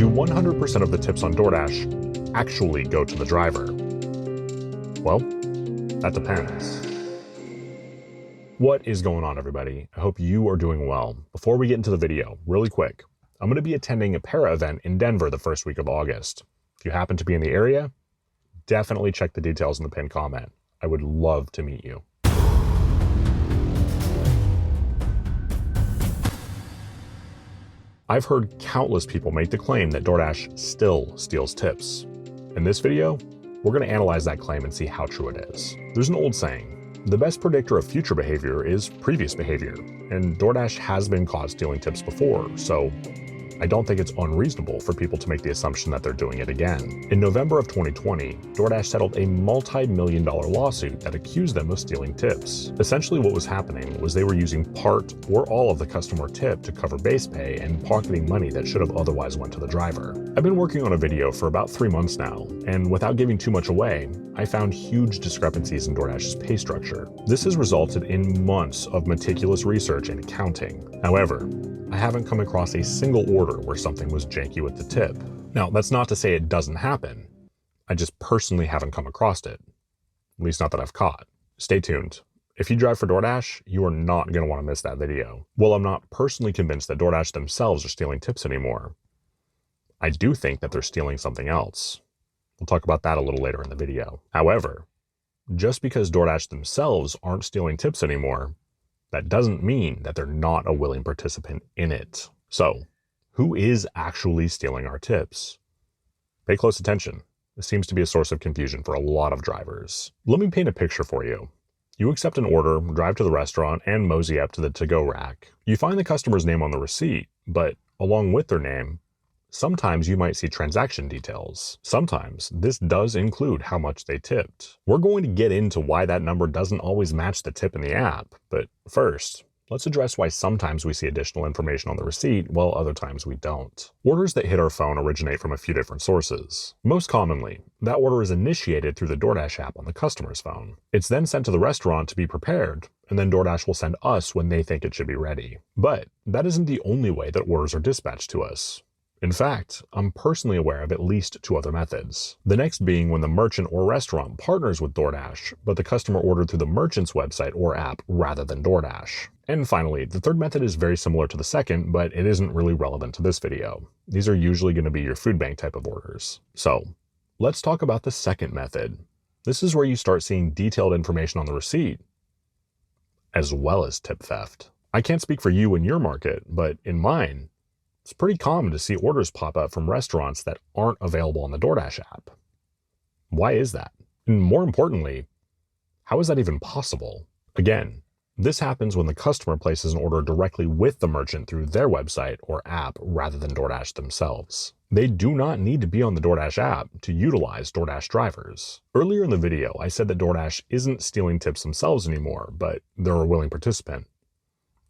Do 100% of the tips on DoorDash actually go to the driver? Well, that depends. What is going on, everybody? I hope you are doing well. Before we get into the video, really quick, I'm going to be attending a para event in Denver the first week of August. If you happen to be in the area, definitely check the details in the pinned comment. I would love to meet you. I've heard countless people make the claim that DoorDash still steals tips. In this video, we're going to analyze that claim and see how true it is. There's an old saying, the best predictor of future behavior is previous behavior, and DoorDash has been caught stealing tips before, so I don't think it's unreasonable for people to make the assumption that they're doing it again. In November of 2020, DoorDash settled a multi-million-dollar lawsuit that accused them of stealing tips. Essentially what was happening was they were using part or all of the customer tip to cover base pay and pocketing money that should have otherwise went to the driver. I've been working on a video for about 3 months now, and without giving too much away, I found huge discrepancies in DoorDash's pay structure. This has resulted in months of meticulous research and accounting. However, I haven't come across a single order where something was janky with the tip. Now, that's not to say it doesn't happen. I just personally haven't come across it. At least not that I've caught. Stay tuned. If you drive for DoorDash, you are not going to want to miss that video. While I'm not personally convinced that DoorDash themselves are stealing tips anymore, I do think that they're stealing something else. We'll talk about that a little later in the video. However, just because DoorDash themselves aren't stealing tips anymore, that doesn't mean that they're not a willing participant in it. So, who is actually stealing our tips? Pay close attention. This seems to be a source of confusion for a lot of drivers. Let me paint a picture for you. You accept an order, drive to the restaurant, and mosey up to the to-go rack. You find the customer's name on the receipt, but along with their name, sometimes you might see transaction details. Sometimes this does include how much they tipped. We're going to get into why that number doesn't always match the tip in the app, but first, let's address why sometimes we see additional information on the receipt while other times we don't. Orders that hit our phone originate from a few different sources. Most commonly, that order is initiated through the DoorDash app on the customer's phone. It's then sent to the restaurant to be prepared, and then DoorDash will send us when they think it should be ready. But that isn't the only way that orders are dispatched to us. In fact, I'm personally aware of at least 2 other methods. The next being when the merchant or restaurant partners with DoorDash, but the customer ordered through the merchant's website or app rather than DoorDash. And finally, the third method is very similar to the second, but it isn't really relevant to this video. These are usually going to be your food bank type of orders. So, let's talk about the second method. This is where you start seeing detailed information on the receipt, as well as tip theft. I can't speak for you in your market, but in mine, it's pretty common to see orders pop up from restaurants that aren't available on the DoorDash app. Why is that? And more importantly, how is that even possible? Again, this happens when the customer places an order directly with the merchant through their website or app rather than DoorDash themselves. They do not need to be on the DoorDash app to utilize DoorDash drivers. Earlier in the video, I said that DoorDash isn't stealing tips themselves anymore, but they're a willing participant.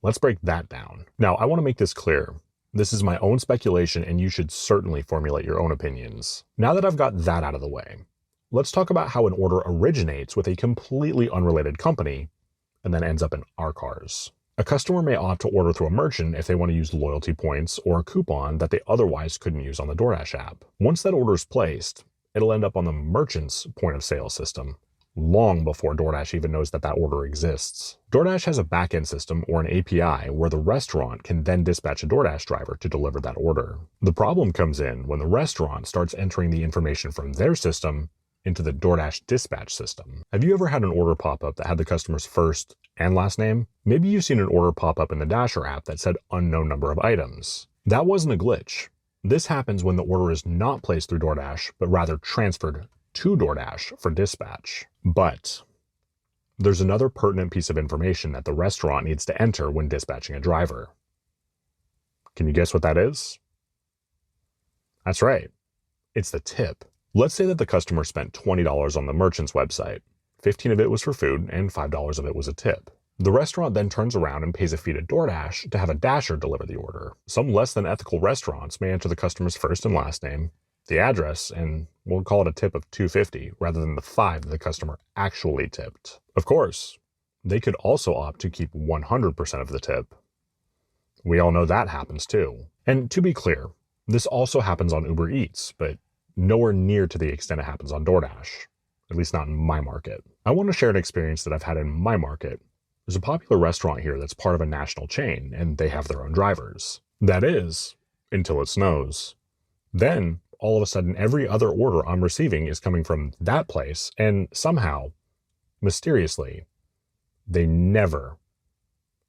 Let's break that down. Now, I want to make this clear. This is my own speculation, and you should certainly formulate your own opinions. Now that I've got that out of the way, let's talk about how an order originates with a completely unrelated company and then ends up in our cars. A customer may opt to order through a merchant if they want to use loyalty points or a coupon that they otherwise couldn't use on the DoorDash app. Once that order is placed, it'll end up on the merchant's point of sale system, long before DoorDash even knows that that order exists. DoorDash has a backend system or an API where the restaurant can then dispatch a DoorDash driver to deliver that order. The problem comes in when the restaurant starts entering the information from their system into the DoorDash dispatch system. Have you ever had an order pop up that had the customer's first and last name? Maybe you've seen an order pop up in the Dasher app that said unknown number of items. That wasn't a glitch. This happens when the order is not placed through DoorDash, but rather transferred to DoorDash for dispatch. But there's another pertinent piece of information that the restaurant needs to enter when dispatching a driver. Can you guess what that is? That's right. It's the tip. Let's say that the customer spent $20 on the merchant's website. $15 of it was for food and $5 of it was a tip. The restaurant then turns around and pays a fee to DoorDash to have a Dasher deliver the order. Some less than ethical restaurants may enter the customer's first and last name, the address, and we'll call it a tip of $2.50 rather than the $5 that the customer actually tipped. Of course, they could also opt to keep 100% of the tip. We all know that happens too. And to be clear, This also happens on Uber Eats, but nowhere near to the extent it happens on DoorDash, at least not in my market. I want to share an experience that I've had in my market. There's a popular restaurant here that's part of a national chain, and they have their own drivers. That is, until it snows. Then, all of a sudden, every other order I'm receiving is coming from that place, and somehow, mysteriously, they never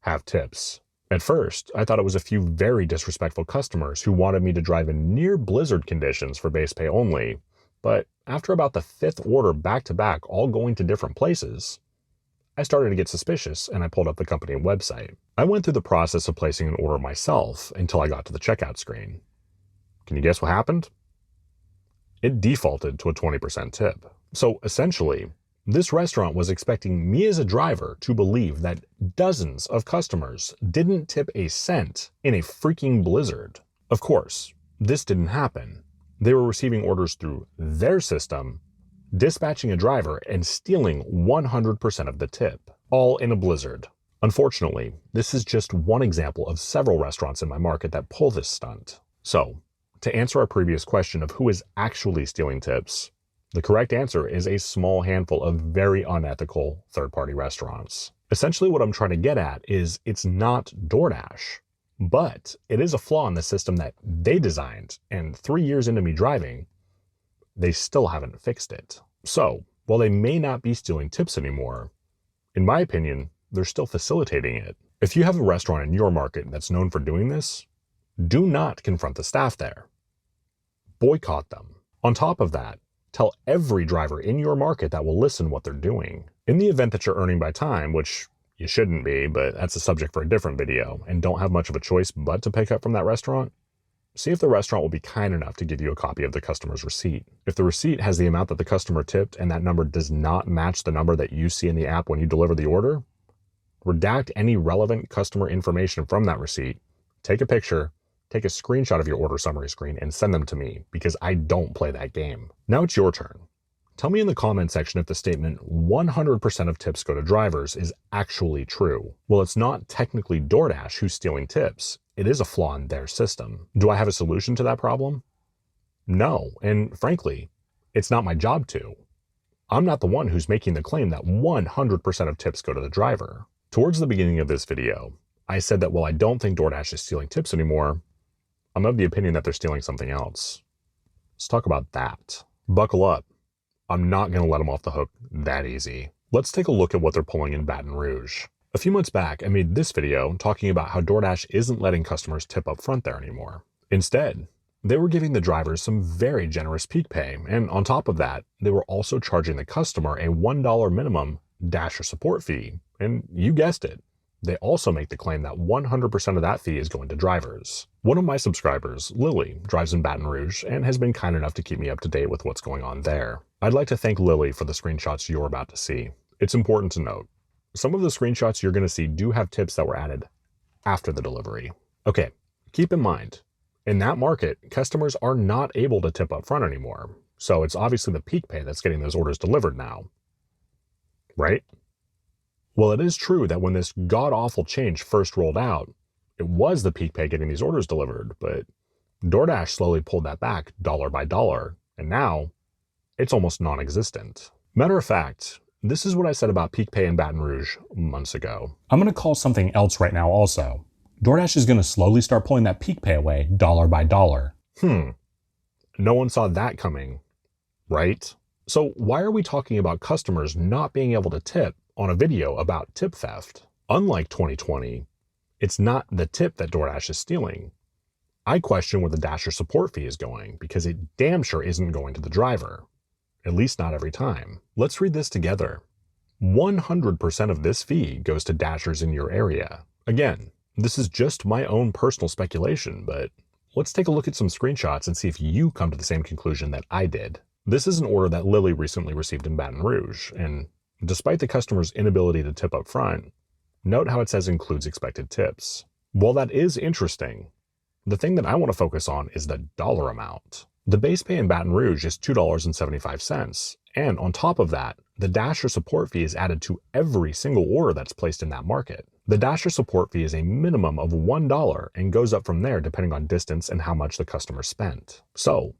have tips. At first, I thought it was a few very disrespectful customers who wanted me to drive in near blizzard conditions for base pay only, but after about the 5th order back-to-back all going to different places, I started to get suspicious and I pulled up the company website. I went through the process of placing an order myself until I got to the checkout screen. Can you guess what happened? It defaulted to a 20% tip. So essentially, this restaurant was expecting me as a driver to believe that dozens of customers didn't tip a cent in a freaking blizzard. Of course, this didn't happen. They were receiving orders through their system, dispatching a driver, and stealing 100% of the tip, all in a blizzard. Unfortunately, this is just one example of several restaurants in my market that pull this stunt. So, to answer our previous question of who is actually stealing tips, the correct answer is a small handful of very unethical third-party restaurants. Essentially what I'm trying to get at is it's not DoorDash, but it is a flaw in the system that they designed, and 3 years into me driving, they still haven't fixed it. So, while they may not be stealing tips anymore, in my opinion, they're still facilitating it. If you have a restaurant in your market that's known for doing this, do not confront the staff there. Boycott them. On top of that, tell every driver in your market that will listen what they're doing. In the event that you're earning by time, which you shouldn't be, but that's a subject for a different video, and don't have much of a choice but to pick up from that restaurant, see if the restaurant will be kind enough to give you a copy of the customer's receipt. If the receipt has the amount that the customer tipped and that number does not match the number that you see in the app when you deliver the order, redact any relevant customer information from that receipt, take a picture, take a screenshot of your order summary screen, and send them to me, because I don't play that game. Now it's your turn. Tell me in the comment section if the statement 100% of tips go to drivers is actually true. Well, it's not technically DoorDash who's stealing tips. It is a flaw in their system. Do I have a solution to that problem? No, and frankly, it's not my job to. I'm not the one who's making the claim that 100% of tips go to the driver. Towards the beginning of this video, I said that while I don't think DoorDash is stealing tips anymore, I'm of the opinion that they're stealing something else. Let's talk about that. Buckle up. I'm not going to let them off the hook that easy. Let's take a look at what they're pulling in Baton Rouge. A few months back, I made this video talking about how DoorDash isn't letting customers tip up front there anymore. Instead, they were giving the drivers some very generous peak pay, and on top of that, they were also charging the customer a $1 minimum Dasher support fee. And you guessed it, they also make the claim that 100% of that fee is going to drivers. One of my subscribers, Lily, drives in Baton Rouge and has been kind enough to keep me up to date with what's going on there. I'd like to thank Lily for the screenshots you're about to see. It's important to note, some of the screenshots you're going to see do have tips that were added after the delivery. Okay, keep in mind, in that market, customers are not able to tip up front anymore. So it's obviously the peak pay that's getting those orders delivered now. Right? Well, it is true that when this god-awful change first rolled out, it was the peak pay getting these orders delivered, but DoorDash slowly pulled that back dollar by dollar, and now it's almost non-existent. Matter of fact, this is what I said about peak pay in Baton Rouge months ago. I'm going to call something else right now also. DoorDash is going to slowly start pulling that peak pay away dollar by dollar. No one saw that coming, right? So why are we talking about customers not being able to tip on a video about tip theft? Unlike 2020, it's not the tip that DoorDash is stealing. I question where the Dasher support fee is going, because it damn sure isn't going to the driver. At least not every time. Let's read this together. 100% of this fee goes to Dashers in your area. Again, this is just my own personal speculation, but let's take a look at some screenshots and see if you come to the same conclusion that I did. This is an order that Lily recently received in Baton Rouge, and despite the customer's inability to tip up front, note how it says includes expected tips. While that is interesting, the thing that I want to focus on is the dollar amount. The base pay in Baton Rouge is $2.75, and on top of that, the Dasher support fee is added to every single order that's placed in that market. The Dasher support fee is a minimum of $1 and goes up from there depending on distance and how much the customer spent. So,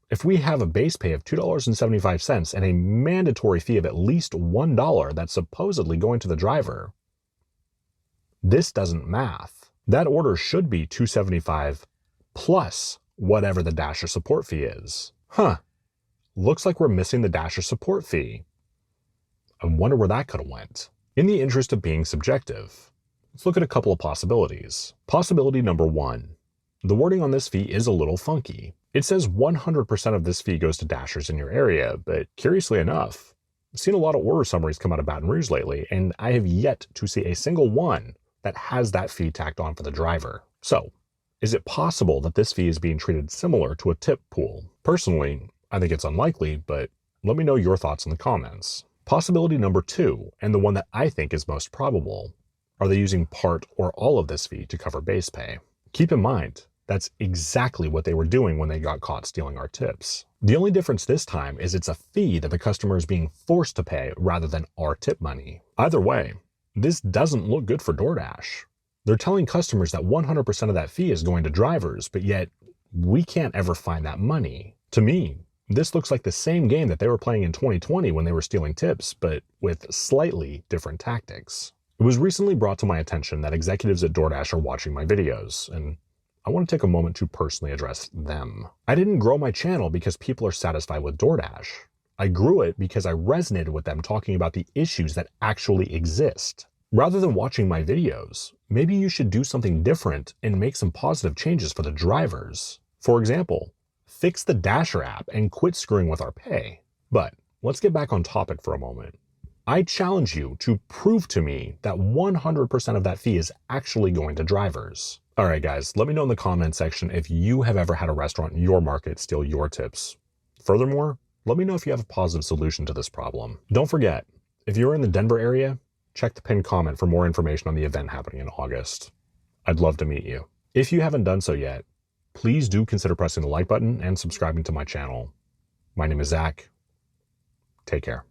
if we have a base pay of $2.75 and a mandatory fee of at least $1 that's supposedly going to the driver, this doesn't math. That order should be $2.75 plus whatever the Dasher support fee is. Looks like we're missing the Dasher support fee. I wonder where that could have went. In the interest of being subjective, let's look at a couple of possibilities. Possibility number 1. The wording on this fee is a little funky. It says 100% of this fee goes to Dashers in your area, but curiously enough, I've seen a lot of order summaries come out of Baton Rouge lately, and I have yet to see a single one that has that fee tacked on for the driver. So, is it possible that this fee is being treated similar to a tip pool? Personally, I think it's unlikely, but let me know your thoughts in the comments. Possibility number 2, and the one that I think is most probable, are they using part or all of this fee to cover base pay? Keep in mind, that's exactly what they were doing when they got caught stealing our tips. The only difference this time is it's a fee that the customer is being forced to pay rather than our tip money. Either way, this doesn't look good for DoorDash. They're telling customers that 100% of that fee is going to drivers, but yet we can't ever find that money. To me, this looks like the same game that they were playing in 2020 when they were stealing tips, but with slightly different tactics. It was recently brought to my attention that executives at DoorDash are watching my videos, and I want to take a moment to personally address them. I didn't grow my channel because people are satisfied with DoorDash. I grew it because I resonated with them talking about the issues that actually exist. Rather than watching my videos, maybe you should do something different and make some positive changes for the drivers. For example, fix the Dasher app and quit screwing with our pay. But let's get back on topic for a moment. I challenge you to prove to me that 100% of that fee is actually going to drivers. All right, guys, let me know in the comment section if you have ever had a restaurant in your market steal your tips. Furthermore, let me know if you have a positive solution to this problem. Don't forget, if you're in the Denver area, check the pinned comment for more information on the event happening in August. I'd love to meet you. If you haven't done so yet, please do consider pressing the like button and subscribing to my channel. My name is Zach. Take care.